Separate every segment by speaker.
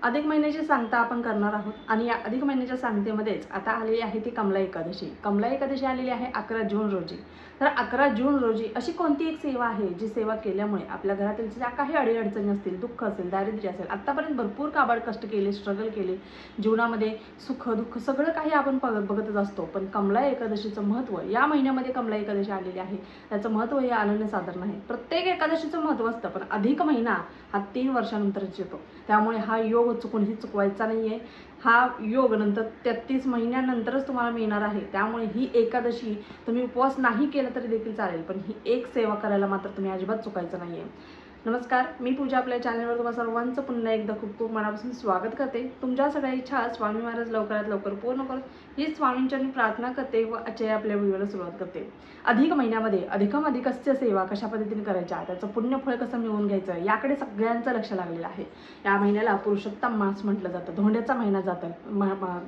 Speaker 1: अधिक महिन्याची सांगता आपण करणार आहोत आणि या अधिक महिन्याच्या सांगतेमध्येच आता आलेली आहे ती कमला एकादशी. कमला एकादशी आलेली आहे 11 जून रोजी. तर 11 जून रोजी अशी कोणती एक सेवा आहे जी सेवा केल्यामुळे आपल्या घरातील ज्या काही अडीअडचणी असतील, दुःख असेल, दारिद्र्य असेल, आत्तापर्यंत भरपूर काबाड कष्ट केले, स्ट्रगल केले, जीवनामध्ये सुख दुःख सगळं काही आपण बघतच असतो. पण कमला एकादशीचं महत्त्व या महिन्यामध्ये कमला एकादशी आलेली आहे, त्याचं महत्त्व हे अनन्यसाधारण आहे. प्रत्येक एकादशीचं महत्त्व असतं, पण अधिक महिना हा 3 वर्षानंतरच येतो. त्यामुळे हा योग चुकूनही चुकवायचा नाही आहे. हा योग नंतर 33 महिन्यानंतरच तुम्हाला मिळणार आहे. त्यामुळे ही एकादशी तुम्ही उपवास नाही केला तरी देखील चालेल, पण ही एक सेवा करायला मात्र तुम्ही अजिबात चुकायचं नाही आहे. नमस्कार, मी पूजा. आपल्या चॅनलवर तुम्हा सर्वांचं पुन्हा एकदा खूप खूप मनापासून स्वागत करते. तुमच्या सगळ्या इच्छा स्वामी महाराज लवकरात लवकर पूर्ण करून ही स्वामींच्यांनी प्रार्थना करते व आजच्या आपल्या व्हिडिओला सुरुवात करते. अधिक महिन्यामध्ये अधिकस्य सेवा कशा पद्धतीने करायच्या, त्याचं पुण्यफळ कसं मिळवून घ्यायचं, याकडे सगळ्यांचं लक्ष लागलेलं आहे. या महिन्याला पुरुषोत्तम मास म्हटलं जातं, धोंड्याचा महिना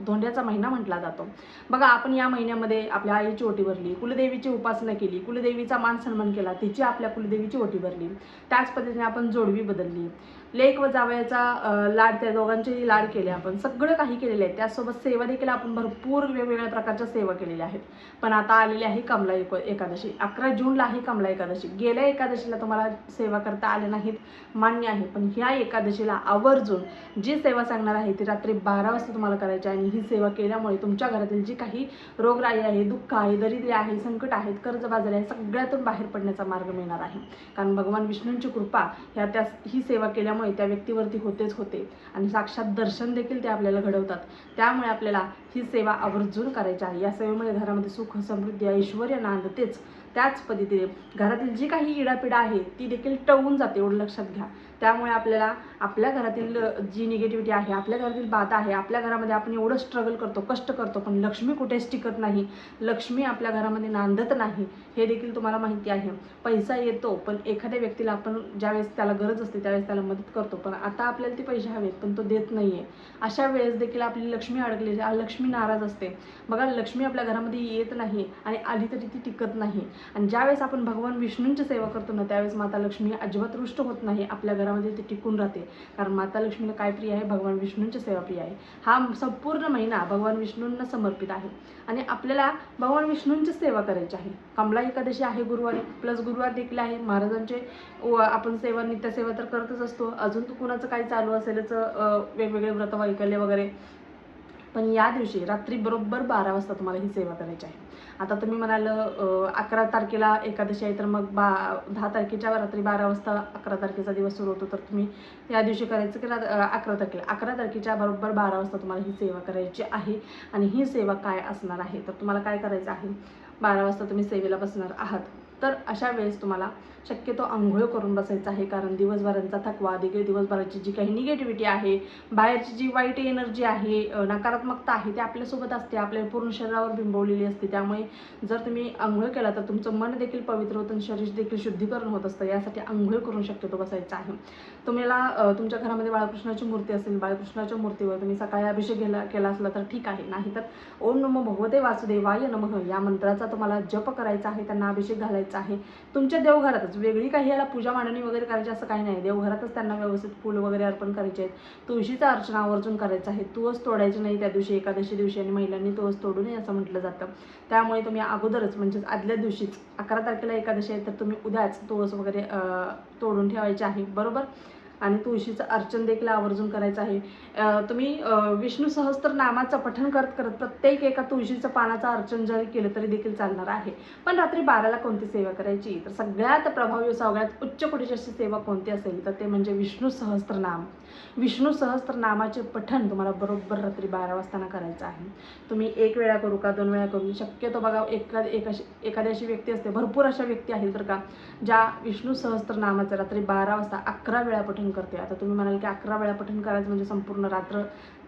Speaker 1: धोंड्याचा महिना म्हटला जातो. बघा, आपण या महिन्यामध्ये आपल्या आईची ओटी भरली, कुलदेवीची उपासना केली, कुलदेवीचा मान सन्मान केला, तिची आपल्या कुलदेवीची ओटी भरली. त्याच पद्धतीने आपण जोडवी बदलली, लेक व जावयाचा लाड, त्या दोघांचेही लाड केले, आपण सगळं काही केलेलं आहे. त्यासोबत सेवा देखील आपण भरपूर वेगवेगळ्या प्रकारच्या सेवा केलेल्या आहेत. पण आता आलेली आहे कमला एकादशी. 11 जूनला आहे कमला एकादशी. गेल्या एकादशीला तुम्हाला सेवा करता आले नाहीत, मान्य आहे, पण ह्या एकादशीला आवर्जून जी सेवा सांगणार आहे ती रात्री 12 वाजता तुम्हाला करायची आहे. आणि ही सेवा केल्यामुळे तुमच्या घरातील जी काही रोगराई आहे, दुःख आहे, दरिद्र्य आहे, संकट आहेत, कर्जबाजारी आहे, सगळ्यातून बाहेर पडण्याचा मार्ग मिळणार आहे. कारण भगवान विष्णूंची कृपा ही सेवा केल्यामुळे त्या व्यक्तीवरती होते आणि साक्षात दर्शन देखील ते आपल्याला घडवतात. त्यामुळे आपल्याला ही सेवा आवर्जून करायची आहे. या सेवेमध्ये घरामध्ये सुख, समृद्धी, ऐश्वर्य नांदतेच. त्याच पद्धतीने घरातील जी काही इडापिडा आहे ती देखील टळून जाते, एवढं लक्षात घ्या. त्यामुळे आपल्याला आपल्या घरातील जी निगेटिव्हिटी आहे, आपल्या घरातील बाधा आहे, आपल्या घरामध्ये आपण एवढं स्ट्रगल करतो, कष्ट करतो, पण लक्ष्मी कुठेच टिकत नाही, लक्ष्मी आपल्या घरामध्ये नांदत नाही, हे देखील तुम्हाला माहिती आहे. पैसा येतो, पण एखाद्या व्यक्तीला आपण ज्यावेळेस त्याला गरज असते त्यावेळेस त्याला मदत करतो, पण आता आपल्याला ते पैसे हवेत पण तो देत नाही आहे. अशा वेळेस देखील आपली लक्ष्मी अडकलेली, लक्ष्मी नाराज असते. बघा, लक्ष्मी आपल्या घरामध्ये येत नाही आणि आली तरी ती टिकत नाही. आणि ज्यावेळेस आपण भगवान विष्णूंची सेवा करतो ना, त्यावेळेस माता लक्ष्मी अजिबात रुष्ट होत नाही, आपल्या घरामध्ये ती टिकून राहते. कारण माता लक्ष्मीला काय प्रिय आहे? भगवान विष्णूंची सेवा प्रिय आहे. हा संपूर्ण महिना भगवान विष्णूंना समर्पित आहे आणि आपल्याला भगवान विष्णूंची सेवा करायची आहे. कमला एकादशी आहे गुरुवारी, प्लस गुरुवार देखील आहे. महाराजांचे आपण सेवा, नित्यसेवा तर करतच असतो. अजून कुणाचं काही चालू असेलच, वेगवेगळे व्रत वैकल्य वगैरे. पण या दिवशी रात्री बरोबर 12 वाजता तुम्हाला ही सेवा करायची आहे. आता तुम्ही म्हणाल 11 तारखेला एकादशी आहे, तर मग 10 तारखेच्या रात्री 12 वाजता 11 तारखेचा दिवस सुरू होतो, तर तुम्ही या दिवशी करायचं की 11 तारखेच्या बरोबर 12 वाजता तुम्हाला ही सेवा करायची आहे. आणि ही सेवा काय असणार आहे, तर तुम्हाला काय करायचं आहे, 12 वाजता तुम्ही सेवेला बसणार आहात, तर अशा वेळेस तुम्हाला शक्यतो आंघोळ करून बसायचं आहे. कारण दिवसभरांचा थकवा, दिवसभराची जी काही निगेटिव्हिटी आहे, बाहेरची जी वाईट एनर्जी आहे, नकारात्मकता आहे, ती आपल्यासोबत असते, आपल्या पूर्ण शरीरावर बिंबवलेली असते. त्यामुळे जर तुम्ही आंघोळ केला तर तुमचं मन देखील पवित्र होतं आणि शरीर देखील शुद्धीकरण होत असतं. यासाठी आंघोळ करून शक्यतो बसायचं आहे. तुम्हाला तुमच्या घरामध्ये बाळकृष्णाची मूर्ती असेल, बाळकृष्णाच्या मूर्तीवर तुम्ही सकाळी अभिषेक केला असला तर ठीक आहे, नाहीतर ओम नमो भगवते वासुदेवाय नमः या मंत्राचा तुम्हाला जप करायचा आहे, त्यांना अभिषेक घालायचा आहे. तुमच्या देवघरातच, वेगळी काही याला पूजा मांडणी वगैरे करायची असं काही नाही, देवघरातच त्यांना व्यवस्थित फूल वगैरे अर्पण करायचे आहेत. तुळशीचा अर्चना आवर्जून करायचं आहे. तुळस तोडायची नाही त्या दिवशी, एकादशी दिवशी, आणि महिलांनी तुळस तोडू नये असं म्हटलं जातं. त्यामुळे तुम्ही अगोदरच, म्हणजेच आदल्या दिवशीच, 11 तारखेला एकादशी आहे, तर तुम्ही उद्याच तुळस वगैरे तोडून ठेवायची आहे, बरोबर. आणि तुळशीचं अर्चन देखील आवर्जून करायचं आहे. तुम्ही विष्णू सहस्त्र नामाचं पठण करत करत प्रत्येक एका तुळशीचं पानाचं अर्चन जरी केलं तरी देखील चालणार आहे. पण रात्री 12ला कोणती सेवा करायची, तर सगळ्यात प्रभावी, सगळ्यात उच्च कोटीची अशी सेवा कोणती असेल तर ते म्हणजे विष्णू सहस्त्रनाम. विष्णू सहस्त्रनामाचे पठण तुम्हाला बरोबर रात्री 12 वाजता करायचं आहे. तुम्ही 1 वेळा करू का 2 वेळा करू, शक्यतो बघा एखादी अशी व्यक्ती असते, भरपूर अशा व्यक्ती आहेत बरं का, ज्या विष्णू सहस्त्रनामाचं रात्री 12 वाजता 11 वेळा पठण करते. आता तुम्ही म्हणाल की 11 वेळा पठण करायचं म्हणजे संपूर्ण रात्र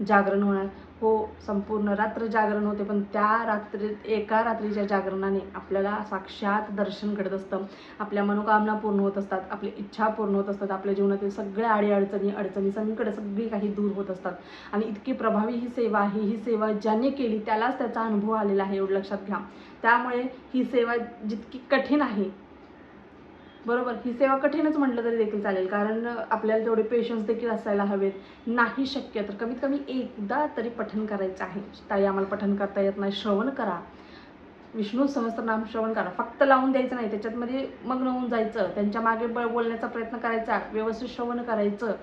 Speaker 1: जागरण होणार. हो, संपूर्ण रात्र जागरण होते, पण त्या एका रात्रीच्या जागरणाने आपल्याला साक्षात दर्शन घडत असतं, आपल्या मनोकामना पूर्ण होत असतात, आपली इच्छा पूर्ण होत असतात, आपल्या जीवनातील सगळ्या अडचणी संकट सगळी काही दूर होत असतात. आणि इतकी प्रभावी ही सेवा आहे. ही सेवा ज्याने केली त्यालाच त्याचा अनुभव आलेला आहे, एवढं लक्षात घ्या. त्यामुळे ही सेवा जितकी कठीण आहे बरोबर. ही सेवा कठीणच म्हटलं तरी देखील चालेल, कारण आपल्याला तेवढे पेशन्स देखील असायला हवेत. नाही शक्य तर कमीत कमी एकदा तरी पठण करायचं आहे. ताई आम्हाला पठण करता येत नाही, श्रवण करा. विष्णू सहस्त्रनाम श्रवण करा. फक्त लावून द्यायचं नाही, त्याच्यामध्ये मग्न होऊन जायचं, त्यांच्या मागे बोलण्याचा प्रयत्न करायचा, व्यवस्थित श्रवण करायचं.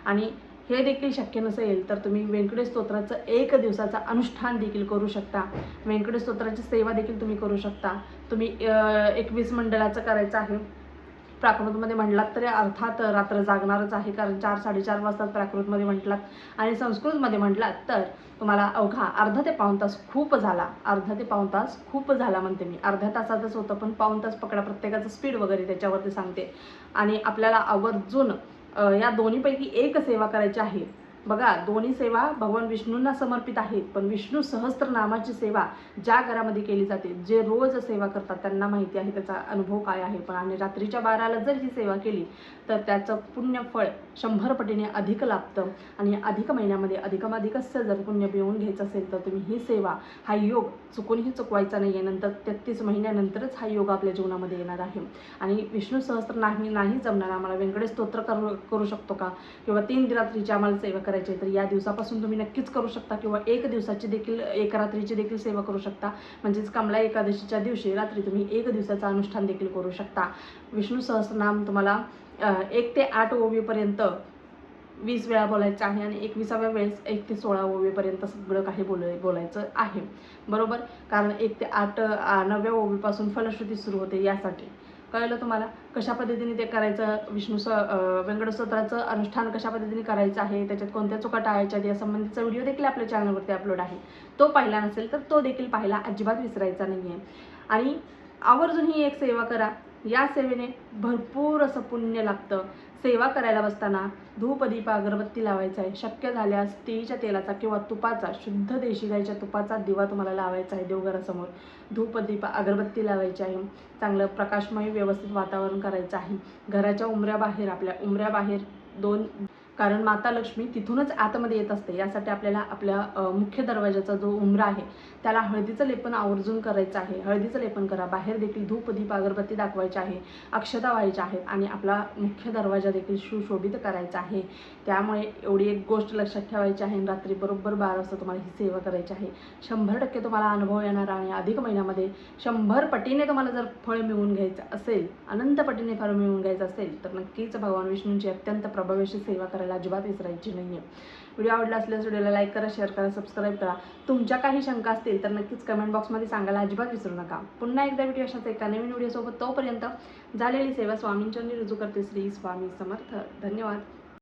Speaker 1: आणि हे देखील शक्य नसेल तर तुम्ही व्यंकटेश स्तोत्राचं 1 दिवसाचं अनुष्ठान देखील करू शकता. व्यंकटेश स्तोत्राची सेवा देखील तुम्ही करू शकता. तुम्ही 21 मंडळाचं करायचं आहे. प्राकृतमध्ये म्हटलात तरी अर्थात रात्र जागणारच आहे, कारण 4-4:30 वाजता प्राकृतमध्ये म्हटलात. आणि संस्कृतमध्ये म्हटलात तर तुम्हाला अवघा अर्धा ते पाऊण तास खूप झाला. अर्धा ते पाऊण तास खूप झाला म्हणते मी. अर्ध्या तासातच होतं, पण पाऊण तास पकडा. प्रत्येकाचं स्पीड वगैरे त्याच्यावरती सांगते. आणि आपल्याला आवर्जून या दोन्हीपैकी एक सेवा करायची आहे. बघा, दोन्ही सेवा भगवान विष्णूंना समर्पित आहेत, पण विष्णू सहस्त्रनामाची सेवा ज्या घरामध्ये केली जाते, जे रोज सेवा करतात त्यांना माहिती आहे त्याचा अनुभव काय आहे. पण आणि रात्रीच्या 12ला जर ही सेवा केली तर त्याचं पुण्यफळ 100 पटीने अधिक लाभतं. आणि अधिक महिन्यामध्ये अधिकाधिकच जर पुण्य मिळवून घ्यायचं असेल तर तुम्ही ही सेवा, हा योग चुकूनही चुकवायचा नाही आहे. नंतर 33 महिन्यानंतरच हा योग आपल्या जीवनामध्ये येणार आहे. आणि विष्णू सहस्त्र नाही जमणार आम्हाला, व्यंकटेश स्तोत्र करू शकतो का, किंवा 3 रात्रीची आम्हाला सेवा करायची आहे, तर या दिवसापासून तुम्ही नक्कीच करू शकता. किंवा 1 दिवसाची देखील, 1 रात्रीची देखील सेवा करू शकता. म्हणजेच कमला एकादशीच्या दिवशी रात्री तुम्ही 1 दिवसाचं अनुष्ठान देखील करू शकता. विष्णू सहस्त्रनाम तुम्हाला 1 ते 8 ओवीपर्यंत 20 वेळा बोलायचं आहे. आणि 21व्या वेळेस 1 ते 16 ओवीपर्यंत सगळं काही बोलायचं आहे. बरोबर. कारण 1 ते 8 9व्या ओवीपासून फलश्रुती सुरू होते. यासाठी कळलं तुम्हाला कशा पद्धतीने ते करायचं. व्यंकटेश स्तोत्राचं अनुष्ठान कशा पद्धतीने करायचं आहे, त्याच्यात कोणत्या चुका टाळायच्या या संबंधीचा व्हिडिओ देखील आपल्या चॅनलवरती अपलोड आहे. तो पाहिला नसेल तर तो देखील पाहायला अजिबात विसरायचा नाही आहे. आणि आवर्जून ही एक सेवा करा. या सेवेने भरपूर असं पुण्य लागतं. सेवा करायला बसताना धूप, दीप, अगरबत्ती लावायचा आहे. शक्य झाल्यास तिळीच्या तेलाचा किंवा तुपाचा, शुद्ध देशी गाईच्या तुपाचा दिवा तुम्हाला लावायचा आहे देवघरासमोर. धूप, दीप, अगरबत्ती लावायची आहे. चांगलं प्रकाशमय व्यवस्थित वातावरण करायचं आहे. घराच्या उंबऱ्याबाहेर, आपल्या उंबऱ्याबाहेर 2, कारण माता लक्ष्मी तिथूनच आतमध्ये येत असते. यासाठी आपल्याला आपल्या मुख्य दरवाजाचा जो उंबरा आहे त्याला हळदीचं लेपन आवर्जून करायचं आहे. हळदीचं लेपन करा. बाहेर देखील धूप, दीप, अगरबत्ती दाखवायची आहे. अक्षता व्हायच्या आहेत. आणि आपला मुख्य दरवाजा देखील सुशोभित करायचा आहे. त्यामुळे एवढी एक गोष्ट लक्षात ठेवायची आहे. रात्री बरोबर 12 वाजता तुम्हाला ही सेवा करायची आहे. 100% तुम्हाला अनुभव येणार. आणि अधिक महिन्यामध्ये 100 पटीने तुम्हाला जर फळ मिळवून घ्यायचं असेल, अनंत पटीने फळ मिळवून घ्यायचं असेल, तर नक्कीच भगवान विष्णूंची अत्यंत प्रभावी सेवा करायला अजिबात विसरायची नाही आहे. व्हिडिओ आवडला असल्यास व्हिडिओला लाईक करा, शेअर करा, सबस्क्राईब करा. तुमच्या काही शंका असतील तर नक्कीच कमेंट बॉक्समध्ये सांगायला अजिबात विसरू नका. पुन्हा एकदा व्हिडिओ अशाच एका नवीन व्हिडिओसोबत. तोपर्यंत झालेली सेवा स्वामींच्या रुजू करते. श्री स्वामी समर्थ. धन्यवाद.